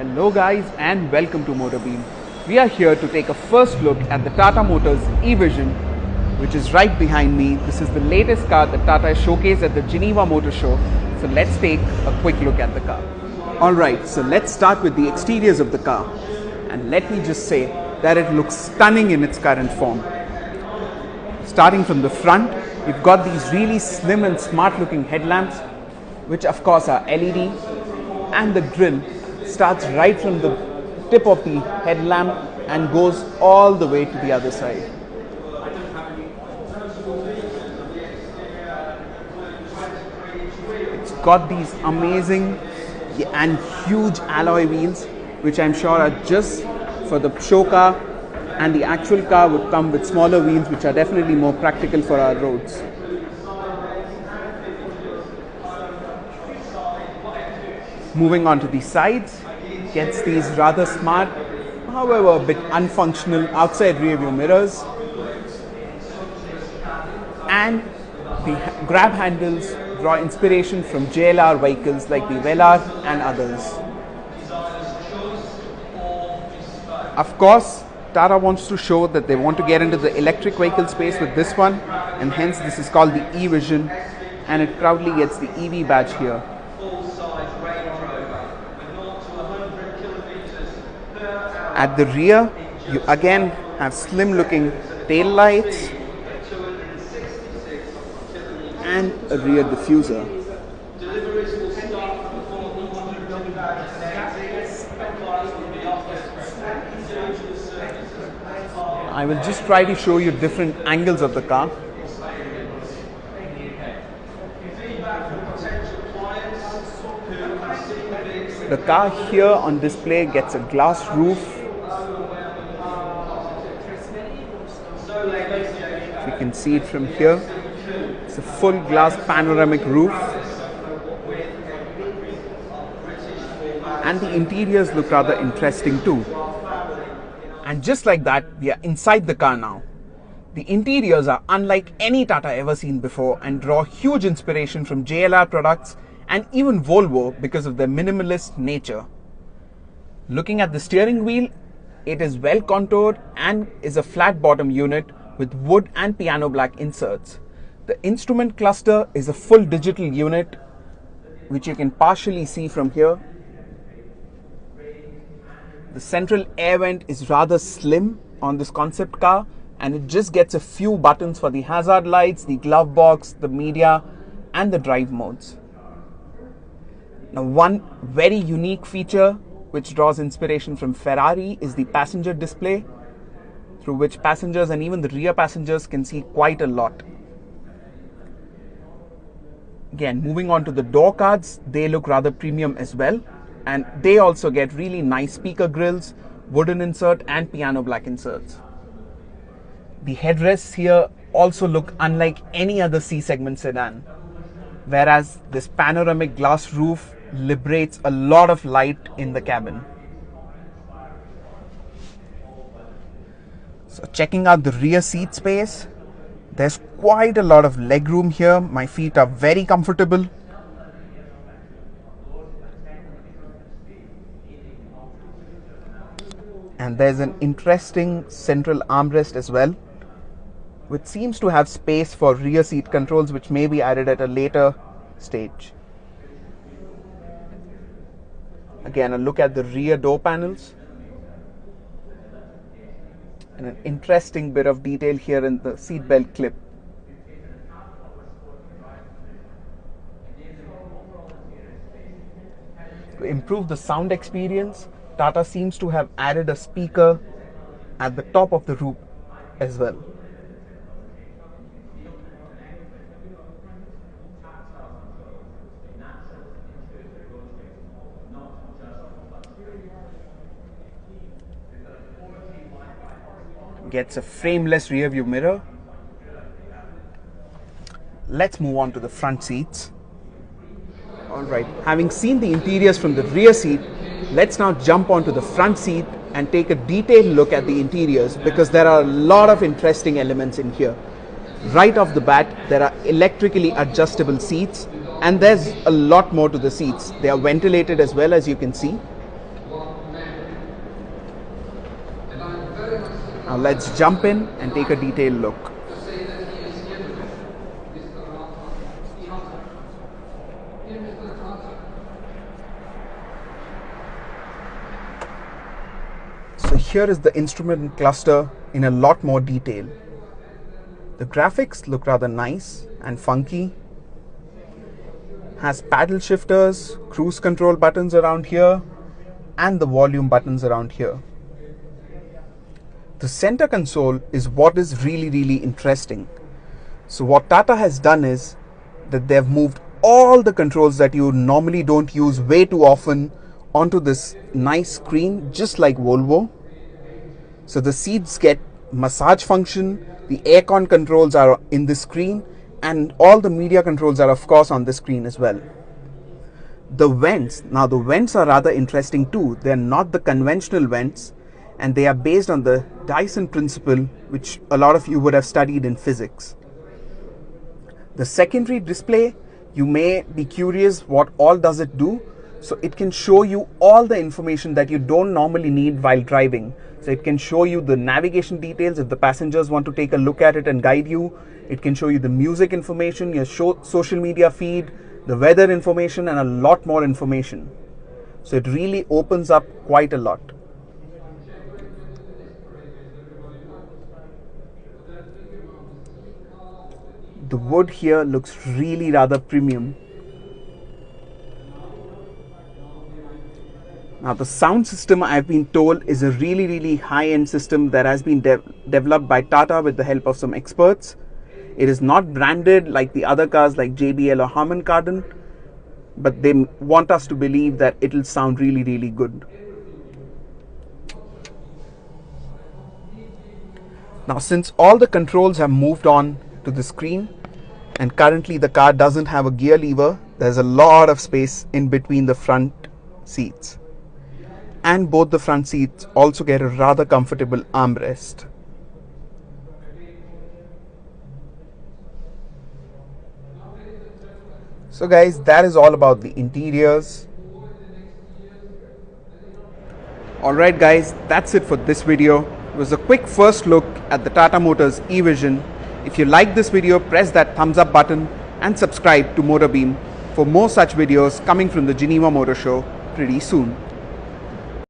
Hello guys and welcome to Motorbeam. We are here to take a first look at the Tata Motors Evision, which is right behind me. This is the latest car that Tata showcased at the Geneva Motor Show. So let's take a quick look at the car. Alright, so let's start with the exteriors of the car. And let me just say that it looks stunning in its current form. Starting from the front, you've got these really slim and smart looking headlamps, which of course are LED, and the grille starts right from the tip of the headlamp and goes all the way to the other side. It's got these amazing and huge alloy wheels, which I'm sure are just for the show car, and the actual car would come with smaller wheels, which are definitely more practical for our roads. Moving on to the sides, gets these rather smart, however a bit unfunctional outside rear view mirrors, and the grab handles draw inspiration from JLR vehicles like the Velar and others. Of course, Tata wants to show that they want to get into the electric vehicle space with this one, and hence this is called the E-Vision, and it proudly gets the EV badge here. At the rear, you again have slim looking tail lights and a rear diffuser. I will just try to show you different angles of the car. The car here on display gets a glass roof. You can see it from here. It's a full glass panoramic roof, and the interiors look rather interesting too. And just like that, we are inside the car now. The interiors are unlike any Tata ever seen before and draw huge inspiration from JLR products and even Volvo because of their minimalist nature. Looking at the steering wheel, it is well contoured and is a flat bottom unit with wood and piano black inserts. The instrument cluster is a full digital unit, which you can partially see from here. The central air vent is rather slim on this concept car, and it just gets a few buttons for the hazard lights, the glove box, the media and the drive modes. Now, one very unique feature which draws inspiration from Ferrari is the passenger display, through which passengers and even the rear passengers can see quite a lot. Again, moving on to the door cards, they look rather premium as well, and they also get really nice speaker grills, wooden insert and piano black inserts. The headrests here also look unlike any other C-segment sedan, whereas this panoramic glass roof liberates a lot of light in the cabin. So checking out the rear seat space, there's quite a lot of leg room here. My feet are very comfortable. And there's an interesting central armrest as well, which seems to have space for rear seat controls, which may be added at a later stage. Again, a look at the rear door panels. And an interesting bit of detail here in the seatbelt clip. To improve the sound experience, Tata seems to have added a speaker at the top of the roof as well. Gets a frameless rear view mirror. Let's move on to the front seats. Alright, having seen the interiors from the rear seat, let's now jump onto the front seat and take a detailed look at the interiors, because there are a lot of interesting elements in here. Right off the bat, there are electrically adjustable seats, and there's a lot more to the seats. They are ventilated as well, as you can see. Now let's jump in and take a detailed look. So here is the instrument cluster in a lot more detail. The graphics look rather nice and funky. Has paddle shifters, cruise control buttons around here, and the volume buttons around here. The center console is what is really interesting. So what Tata has done is that they've moved all the controls that you normally don't use way too often onto this nice screen, just like Volvo. So the seats get massage function, the aircon controls are in the screen, and all the media controls are of course on the screen as well. The vents, now the vents are rather interesting too. They're not the conventional vents, and they are based on the Dyson principle, which a lot of you would have studied in physics. The secondary display, you may be curious what all does it do. So it can show you all the information that you don't normally need while driving. So it can show you the navigation details if the passengers want to take a look at it and guide you. It can show you the music information, your social media feed, the weather information, and a lot more information. So it really opens up quite a lot. The wood here looks really rather premium. Now the sound system, I've been told, is a really high-end system that has been developed by Tata with the help of some experts. It is not branded like the other cars like JBL or Harman Kardon, but they want us to believe that it will sound really good. Now since all the controls have moved on to the screen, and currently the car doesn't have a gear lever, there's a lot of space in between the front seats. And both the front seats also get a rather comfortable armrest. So guys, that is all about the interiors. Alright guys, that's it for this video. It was a quick first look at the Tata Motors Evision. If you like this video, press that thumbs up button and subscribe to Motorbeam for more such videos coming from the Geneva Motor Show pretty soon.